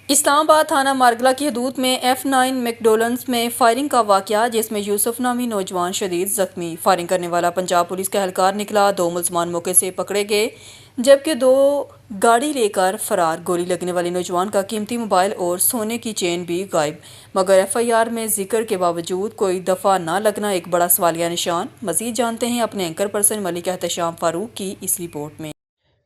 اسلام آباد تھانہ مارگلہ کی حدود میں F9 میکڈونلڈز میں فائرنگ کا واقعہ، جس میں یوسف نامی نوجوان شدید زخمی۔ فائرنگ کرنے والا پنجاب پولیس کا اہلکار نکلا۔ 2 ملزمان موقع سے پکڑے گئے جبکہ 2 گاڑی لے کر فرار۔ گولی لگنے والے نوجوان کا قیمتی موبائل اور سونے کی چین بھی غائب، مگر FIR میں ذکر کے باوجود کوئی دفعہ نہ لگنا ایک بڑا سوالیہ نشان۔ مزید جانتے ہیں اپنے اینکر پرسن ملک احتشام فاروق کی اس رپورٹ میں۔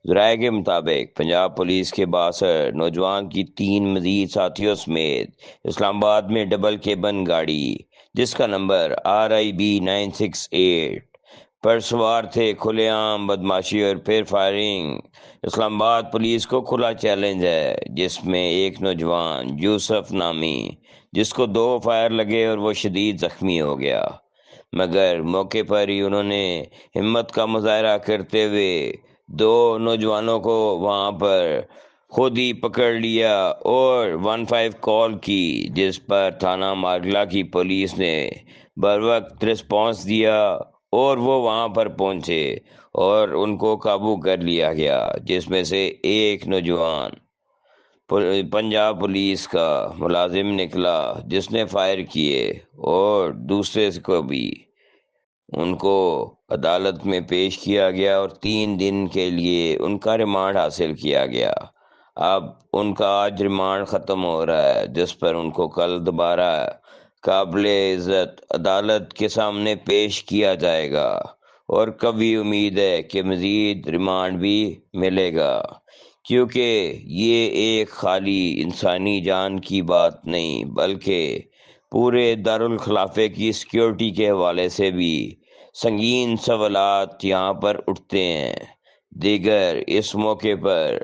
ذرائع کے مطابق پنجاب پولیس کے بااثر نوجوان کی 3 مزید ساتھیوں سمیت اسلام آباد میں ڈبل کیبن گاڑی جس کا نمبر RIB 968 پر سوار تھے۔ کھلے عام بدماشی اور پھر فائرنگ۔ اسلام آباد پولیس کو کھلا چیلنج ہے، جس میں ایک نوجوان یوسف نامی جس کو 2 فائر لگے اور وہ شدید زخمی ہو گیا، مگر موقع پر ہی انہوں نے ہمت کا مظاہرہ کرتے ہوئے 2 نوجوانوں کو وہاں پر خود ہی پکڑ لیا اور 15 کال کی، جس پر تھانہ مارگلہ کی پولیس نے بروقت رسپانس دیا اور وہ وہاں پر پہنچے اور ان کو قابو کر لیا گیا، جس میں سے ایک نوجوان پنجاب پولیس کا ملازم نکلا جس نے فائر کیے، اور دوسرے کو بھی ان کو عدالت میں پیش کیا گیا اور 3 دن کے لیے ان کا ریمانڈ حاصل کیا گیا۔ اب ان کا آج ریمانڈ ختم ہو رہا ہے، جس پر ان کو کل دوبارہ قابل عزت عدالت کے سامنے پیش کیا جائے گا، اور کبھی امید ہے کہ مزید ریمانڈ بھی ملے گا، کیونکہ یہ ایک خالی انسانی جان کی بات نہیں بلکہ پورے دارالخلافے کی سیکیورٹی کے حوالے سے بھی سنگین سوالات یہاں پر اٹھتے ہیں۔ دیگر اس موقع پر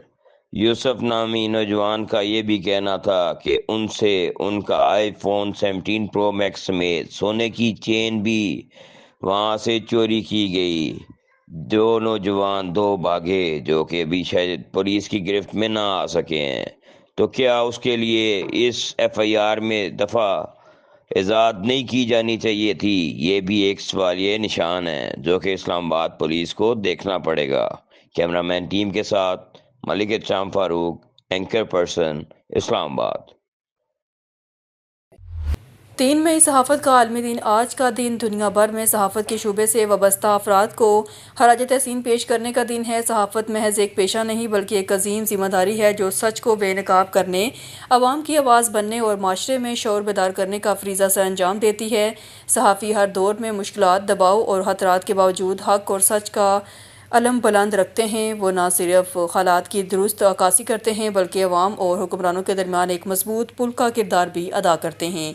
یوسف نامی نوجوان کا یہ بھی کہنا تھا کہ ان سے ان کا iPhone 17 Pro Max سمیت سونے کی چین بھی وہاں سے چوری کی گئی۔ 2 نوجوان 2 بھاگے جو کہ ابھی شاید پولیس کی گرفت میں نہ آ سکے ہیں، تو کیا اس کے لیے اس FIR میں دفعہ ایجاد نہیں کی جانی چاہیے تھی؟ یہ بھی ایک سوالیہ نشان ہے جو کہ اسلام آباد پولیس کو دیکھنا پڑے گا۔ کیمرہ مین ٹیم کے ساتھ ملک احتشام فاروق، اینکر پرسن، اسلام آباد۔ 3 مئی صحافت کا عالمی دن۔ آج کا دن دنیا بھر میں صحافت کے شعبے سے وابستہ افراد کو خراج تحسین پیش کرنے کا دن ہے۔ صحافت محض ایک پیشہ نہیں بلکہ ایک عظیم ذمہ داری ہے جو سچ کو بے نقاب کرنے، عوام کی آواز بننے اور معاشرے میں شعور بیدار کرنے کا فریضہ سر انجام دیتی ہے۔ صحافی ہر دور میں مشکلات، دباؤ اور خطرات کے باوجود حق اور سچ کا علم بلند رکھتے ہیں۔ وہ نہ صرف حالات کی درست عکاسی کرتے ہیں بلکہ عوام اور حکمرانوں کے درمیان ایک مضبوط پل کا کردار بھی ادا کرتے ہیں۔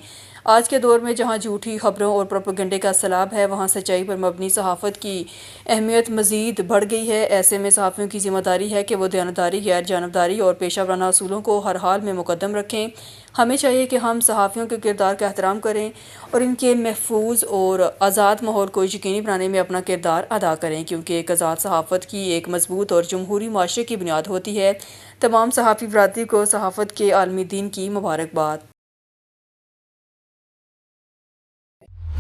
آج کے دور میں جہاں جھوٹی خبروں اور پروپیگنڈے کا سیلاب ہے، وہاں سچائی پر مبنی صحافت کی اہمیت مزید بڑھ گئی ہے۔ ایسے میں صحافیوں کی ذمہ داری ہے کہ وہ دیانتداری، غیر جانبداری اور پیشہ ورانہ اصولوں کو ہر حال میں مقدم رکھیں۔ ہمیں چاہیے کہ ہم صحافیوں کے کردار کا احترام کریں اور ان کے محفوظ اور آزاد ماحول کو یقینی بنانے میں اپنا کردار ادا کریں، کیونکہ ایک آزاد صحافت کی ایک مضبوط اور جمہوری معاشرے کی بنیاد ہوتی ہے۔ تمام صحافی برادری کو صحافت کے عالمی دن کی مبارکباد۔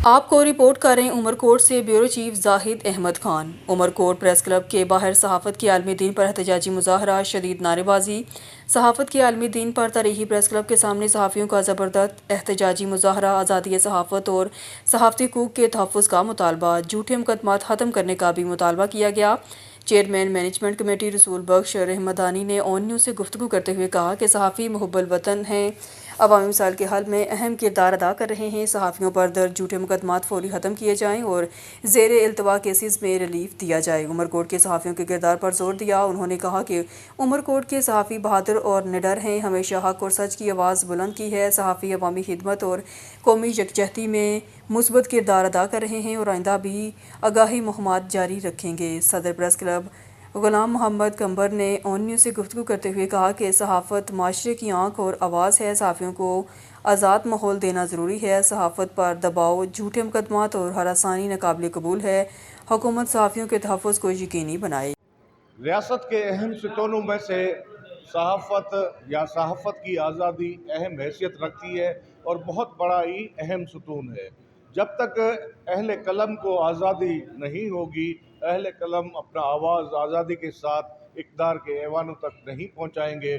آپ کو رپورٹ کر رہے ہیں عمرکوٹ سے بیورو چیف زاہد احمد خان۔ عمرکوٹ پریس کلب کے باہر صحافت کے عالمی دن پر احتجاجی مظاہرہ، شدید نعرے بازی۔ صحافت کے عالمی دن پر تاریخی پریس کلب کے سامنے صحافیوں کا زبردست احتجاجی مظاہرہ، آزادی صحافت اور صحافتی حقوق کے تحفظ کا مطالبہ، جھوٹے مقدمات ختم کرنے کا بھی مطالبہ کیا گیا۔ چیئرمین مینجمنٹ کمیٹی رسول بخش رحمدانی نے آن نیوز سے گفتگو کرتے ہوئے کہا کہ صحافی محب الوطن ہیں، عوامی مسائل کے حل میں اہم کردار ادا کر رہے ہیں۔ صحافیوں پر درج جھوٹے مقدمات فوری ختم کیے جائیں اور زیر التوا کیسز میں ریلیف دیا جائے۔ عمرکوٹ کے صحافیوں کے کردار پر زور دیا۔ انہوں نے کہا کہ عمرکوٹ کے صحافی بہادر اور نڈر ہیں، ہمیشہ حق اور سچ کی آواز بلند کی ہے۔ صحافی عوامی خدمت اور قومی یکجہتی میں مثبت کردار ادا کر رہے ہیں اور آئندہ بھی آگاہی مہمات جاری رکھیں گے۔ صدر پریس کلب غلام محمد قمبر نے آن نیوز سے گفتگو کرتے ہوئے کہا کہ صحافت معاشرے کی آنکھ اور آواز ہے، صحافیوں کو آزاد ماحول دینا ضروری ہے۔ صحافت پر دباؤ، جھوٹے مقدمات اور ہراسانی ناقابل قبول ہے۔ حکومت صحافیوں کے تحفظ کو یقینی بنائے۔ ریاست کے اہم ستونوں میں سے صحافت یا صحافت کی آزادی اہم حیثیت رکھتی ہے اور بہت بڑا ہی اہم ستون ہے۔ جب تک اہل قلم کو آزادی نہیں ہوگی، اہل قلم اپنا آواز آزادی کے ساتھ اقتدار کے ایوانوں تک نہیں پہنچائیں گے،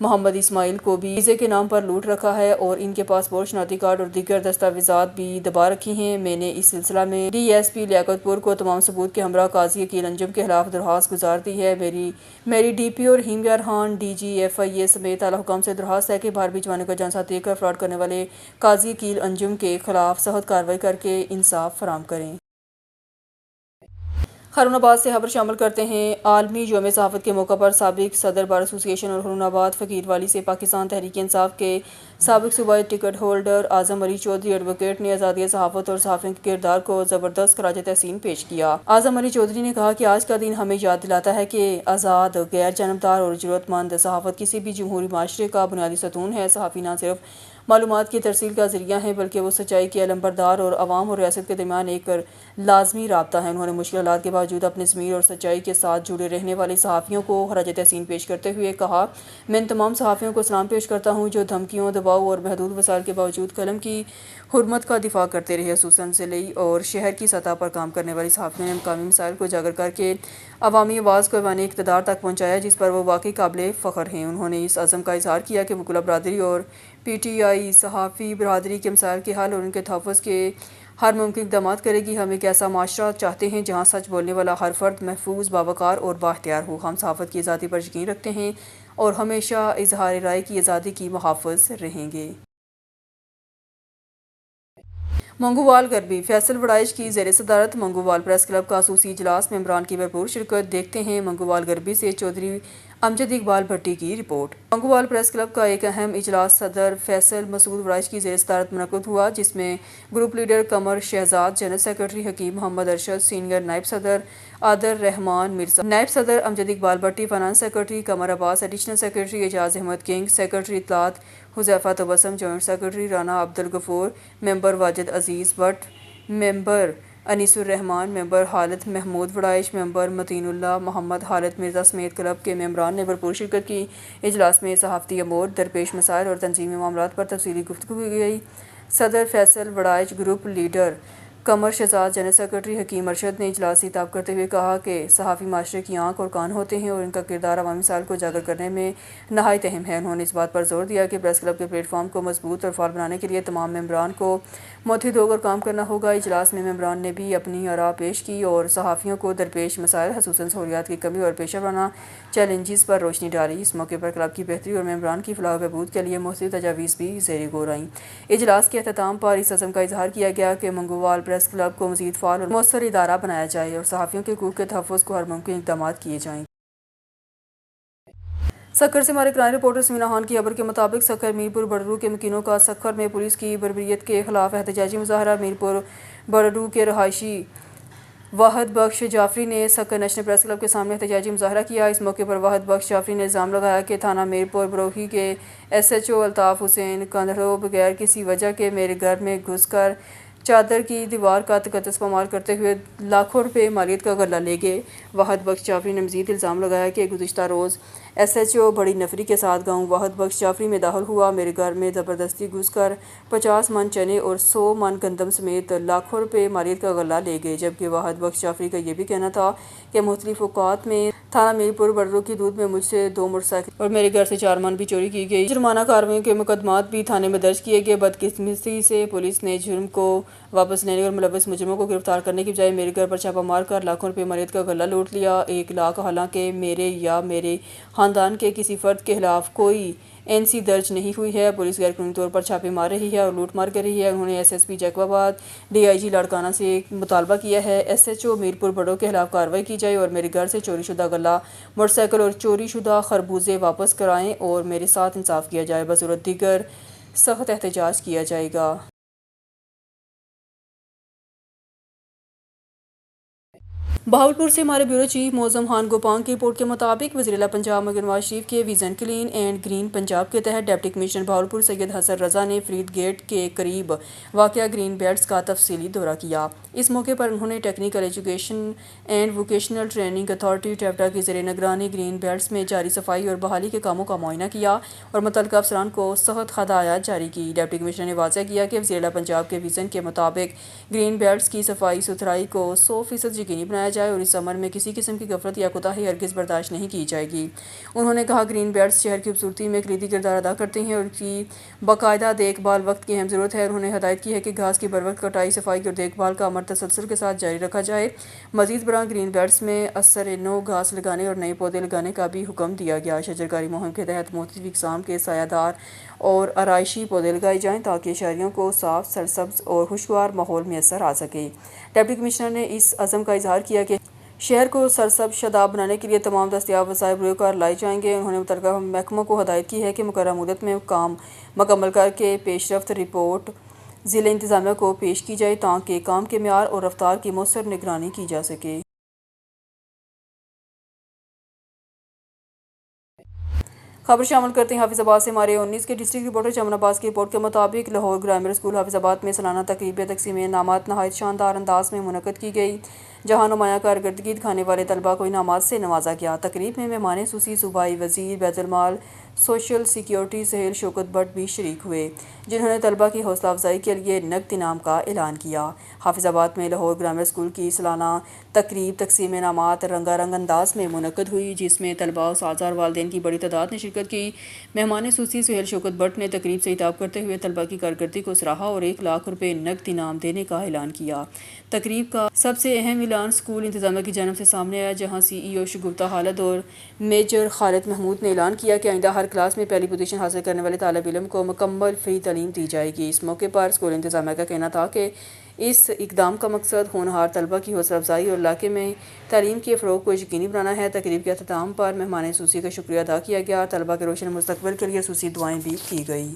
محمد اسماعیل کو بھی ویزے کے نام پر لوٹ رکھا ہے اور ان کے پاسپورٹ، شناختی کارڈ اور دیگر دستاویزات بھی دبا رکھی ہیں۔ میں نے اس سلسلہ میں ڈی ایس پی لیاقت پور کو تمام ثبوت کے ہمراہ قاضی عقیل انجم کے خلاف درخواست گزار دی ہے۔ میری ڈی پی اور رحیم یار خان ڈی جی ایف آئی اے سمیت اعلیٰ حکام سے درخواست ہے کہ باہر بھی جوانوں کا جان ساتھ دے کر فراڈ کرنے والے قاضی عقیل انجم کے خلاف سخت کارروائی کر کے انصاف فراہم کریں۔ ہارون آباد سے خبر شامل کرتے ہیں۔ عالمی یوم صحافت کے موقع پر سابق صدر بار ایسوسی ایشن اور ہارون آباد فقیر والی سے پاکستان تحریک انصاف کے سابق صوبائی ٹکٹ ہولڈر اعظم علی چودھری ایڈوکیٹ نے آزادی صحافت اور صحافیوں کے کردار کو زبردست خراج تحسین پیش کیا۔ اعظم علی چودھری نے کہا کہ آج کا دن ہمیں یاد دلاتا ہے کہ آزاد، غیر جانبدار اور ضرورت مند صحافت کسی بھی جمہوری معاشرے کا بنیادی ستون ہے۔ صحافی نہ صرف معلومات کی ترسیل کا ذریعہ ہیں بلکہ وہ سچائی کے علمبردار اور عوام اور ریاست کے درمیان ایک لازمی رابطہ ہے۔ انہوں نے مشکل حالات کے باوجود اپنے ضمیر اور سچائی کے ساتھ جڑے رہنے والے صحافیوں کو خراج تحسین پیش کرتے ہوئے کہا، میں ان تمام صحافیوں کو سلام پیش کرتا ہوں جو دھمکیوں، دباؤ اور محدود وسائل کے باوجود قلم کی حرمت کا دفاع کرتے رہے۔ خصوصاً ضلعی اور شہر کی سطح پر کام کرنے والے صحافیوں نے مقامی مسائل کو اجاگر کر کے عوامی آواز کو ایوان اقتدار تک پہنچایا جس پر وہ واقعی قابل فخر ہیں۔ انہوں نے اس عزم کا اظہار کیا کہ وکلا برادری اور پی ٹی آئی صحافی برادری کے مسائل کے حل اور ان کے تحفظ کے ہر ممکن اقدامات کرے گی۔ ہم ایک ایسا معاشرہ چاہتے ہیں جہاں سچ بولنے والا ہر فرد محفوظ، باوقار اور بااختیار ہو۔ ہم صحافت کی آزادی پر یقین رکھتے ہیں اور ہمیشہ اظہار رائے کی آزادی کی محافظ رہیں گے۔ منگووال غربی فیصل وڑائچ کی زیر صدارت منگووال پریس کلب کا خصوصی اجلاس، ممبران کی بھرپور شرکت۔ دیکھتے ہیں منگووال غربی سے چودھری امجد اقبال بھٹی کی رپورٹ۔ منگووال پریس کلب کا ایک اہم اجلاس صدر فیصل مسعود وڑائچ کی زیر صدارت منعقد ہوا جس میں group leader Qamar Shahzad, general secretary Hakim Muhammad Arshad, senior نائب صدر عادل رحمان مرزا، نائب صدر Amjad Iqbal Bhatti, finance secretary Qamar Abbas, additional secretary Ejaz Ahmed Kang, secretary اطلاعات Huzaifa Tabassum, joint secretary Rana Abdul Ghafoor, member Wajid Aziz Butt, member Anis ul Rehman, member Khalid Mehmood Warraich, member Matin Ullah, Muhammad Khalid Mirza سمیت کلب کے ممبران نے بھرپور شرکت کی۔ اجلاس میں صحافتی امور، درپیش مسائل اور تنظیمی معاملات پر تفصیلی گفتگو کی گئی۔ صدر Faisal Waraich, group leader Qamar Shahzad, general secretary Hakim Arshad نے اجلاس سے خطاب کرتے ہوئے کہا کہ صحافی معاشرے کی آنکھ اور کان ہوتے ہیں اور ان کا کردار عوامی مسائل کو اجاگر کرنے میں نہایت اہم ہے۔ انہوں نے اس بات پر زور دیا کہ پریس کلب کے پلیٹ فارم کو مضبوط اور فعال بنانے کے لیے تمام ممبران کو متحد ہو کر کام کرنا ہوگا۔ اجلاس میں ممبران نے بھی اپنی آراء پیش کی اور صحافیوں کو درپیش مسائل خصوصاً سہولیات کی کمی اور پیشہ ورانہ چیلنجز پر روشنی ڈالی۔ اس موقع پر کلب کی بہتری اور ممبران کی فلاح و بہبود کے لیے مختلف تجاویز بھی زیر غور آئیں۔ اجلاس کے اختتام پر اس عزم کا اظہار کیا گیا کہ منگووال پریس کلب کو مزید فعال اور مؤثر ادارہ بنایا جائے اور صحافیوں کے حقوق کے تحفظ کو ہر ممکن اقدامات کیے جائیں۔ سکھر سے ہمارے کرائم رپورٹر سمینا خان کی خبر کے مطابق سکھر میرپور بڑرو کے مکینوں کا سکھر میں پولیس کی بربریت کے خلاف احتجاجی مظاہرہ۔ میرپور بڑرو کے رہائشی واحد بخش جعفری نے سکھر نیشنل پریس کلب کے سامنے احتجاجی مظاہرہ کیا۔ اس موقع پر واحد بخش جعفری نے الزام لگایا کہ تھانہ میرپور بروہی کے S H O Altaf Hussain کندھڑو بغیر کسی وجہ کے میرے گھر میں گھس کر چادر کی دیوار کا تقدس پامال کرتے ہوئے لاکھوں روپے مالیت کا غلہ لے گئے۔ واحد بخش جعفری نے مزید الزام لگایا کہ گزشتہ روز ایس ایچ او بڑی نفری کے ساتھ گاؤں واحد بخش جعفری میں داخل ہوا، میرے گھر میں زبردستی گھس کر 50 من چنے اور 100 من گندم سمیت لاکھوں روپے مالیت کا غلہ لے گئے، جبکہ واحد بخش جعفری کا یہ بھی کہنا تھا کہ مختلف اوقات میں تھانہ میرپور بڑرو کی حدود میں مجھ سے 2 موٹر سائیکل اور میرے گھر سے 4 من بھی چوری کی گئی۔ جرمانہ کارروائیوں کے مقدمات بھی تھانے میں درج کیے گئے۔ بدقسمتی سے پولیس نے جرم کو واپس لینے اور ملوث مجرموں کو گرفتار کرنے کی بجائے میرے گھر پر چھاپہ مار کر لاکھوں روپے مالیت کا غلہ لوٹ لیا۔ 1 لاکھ، حالانکہ میرے یا میرے خاندان کے کسی فرد کے خلاف کوئی این-سی درج نہیں ہوئی ہے۔ پولیس غیر قانونی طور پر چھاپے مار رہی ہے اور لوٹ مار کر رہی ہے۔ انہوں نے ایس ایس پی جیکب آباد، ڈی آئی جی لاڑکانہ سے مطالبہ کیا ہے ایس ایچ او میرپور بڑرو کے خلاف کارروائی کی جائے اور میرے گھر سے چوری شدہ غلہ، موٹر سائیکل اور چوری شدہ خربوزے واپس کرائیں اور میرے ساتھ انصاف کیا جائے۔ بصورت دیگر سخت احتجاج کیا جائے گا۔ بہاولپور سے ہمارے بیورو چیف معظم خان گوپانگ کی رپورٹ کے مطابق وزیر اعلیٰ پنجاب مگر نواز شریف کے vision clean and green Punjab کے تحت ڈپٹی کمشنر بہاولپور سید حسن رضا نے فرید گیٹ کے قریب واقع گرین بیلٹس کا تفصیلی دورہ کیا۔ اس موقع پر انہوں نے technical education and vocational training authority ٹیپٹا کی زیر نگرانی گرین بیلٹس میں جاری صفائی اور بحالی کے کاموں کا معائنہ کیا اور متعلقہ افسران کو سخت ہدایات جاری کی۔ ڈپٹی کمشنر نے واضح کیا کہ وزیر اعلیٰ پنجاب کے ویژن کے مطابق گرین بیلٹس کی صفائی ستھرائی کو 100% یقینی بنایا جائے اور اس عمل میں کسی قسم کی غفلت یا کوتاہی ہرگز برداشت نہیں کی جائے گی۔ انہوں نے کہا گرین بیلٹس شہر کی خوبصورتی میں کلیدی کردار ادا کرتے ہیں اور ان کی باقاعدہ دیکھ بھال وقت کی اہم ضرورت ہے۔ انہوں نے ہدایت کی ہے کہ گھاس کی بروقت کٹائی، صفائی اور دیکھ بھال کا عمل تسلسل کے ساتھ جاری رکھا جائے۔ مزید برآں گرین بیلٹس میں اثر نو گھاس لگانے اور نئے پودے لگانے کا بھی حکم دیا گیا۔ شجرکاری مہم کے تحت مختلف اقسام کے سایہ دار اور آرائشی پودے لگائے جائیں تاکہ شہریوں کو صاف، سرسبز اور خوشگوار ماحول میسر آ سکے۔ ڈپٹی کمشنر نے اس عزم کا اظہار کیا کہ شہر کو سرسبز شاداب بنانے کے لیے تمام دستیاب وسائل بروئے کار لائے جائیں گے۔ انہوں نے متعلقہ محکموں کو ہدایت کی ہے کہ مقررہ مدت میں کام مکمل کر کے پیش رفت رپورٹ ضلع انتظامیہ کو پیش کی جائے تاکہ کام کے معیار اور رفتار کی مؤثر نگرانی کی جا سکے۔ خبر شامل کرتے ہیں حافظ آباد سے ہمارے 19 کے ڈسٹرکٹ رپورٹر چمن عباس کی رپورٹ کے مطابق لاہور گرامر اسکول حافظ آباد میں سالانہ تقریب تقسیم انعامات نہایت شاندار انداز میں منعقد کی گئی، جہاں نمایاں کارکردگی دکھانے والے طلباء کو انعامات سے نوازا گیا۔ تقریب میں مہمان خصوصی صوبائی وزیر بیت المال social security Sohail Shaukat but بھی شریک ہوئے، جنہوں نے طلباء کی حوصلہ افزائی کے لیے نقد انعام کا اعلان کیا۔ حافظ آباد میں لاہور گرامر اسکول کی سالانہ تقریب تقسیم انعامات رنگا رنگ انداز میں منعقد ہوئی، جس میں طلباء، اساتذہ اور والدین کی بڑی تعداد نے شرکت کی۔ مہمان خصوصی سہیل شوکت بٹ نے تقریب سے خطاب کرتے ہوئے طلباء کی کارکردگی کو سراہا اور 1 لاکھ روپے نقد انعام دینے کا اعلان کیا۔ تقریب کا سب سے اہم اعلان اسکول انتظامیہ کی جانب سے سامنے آیا، جہاں سی ای او شگفتہ خالد اور میجر خالد محمود نے اعلان کیا کہ آئندہ ہر کلاس میں پہلی پوزیشن حاصل کرنے والے طالب علم کو مکمل فری تعلیم دی جائے گی۔ اس موقع پر اسکول انتظامیہ کا کہنا تھا کہ اس اقدام کا مقصد ہونہار طلباء کی حوصلہ افزائی اور علاقے میں تعلیم کے فروغ کو یقینی بنانا ہے۔ تقریب کے اختتام پر مہمان خصوصی کا شکریہ ادا کیا گیا۔ طلباء کے روشن مستقبل کے لیے خصوصی دعائیں بھی کی گئی۔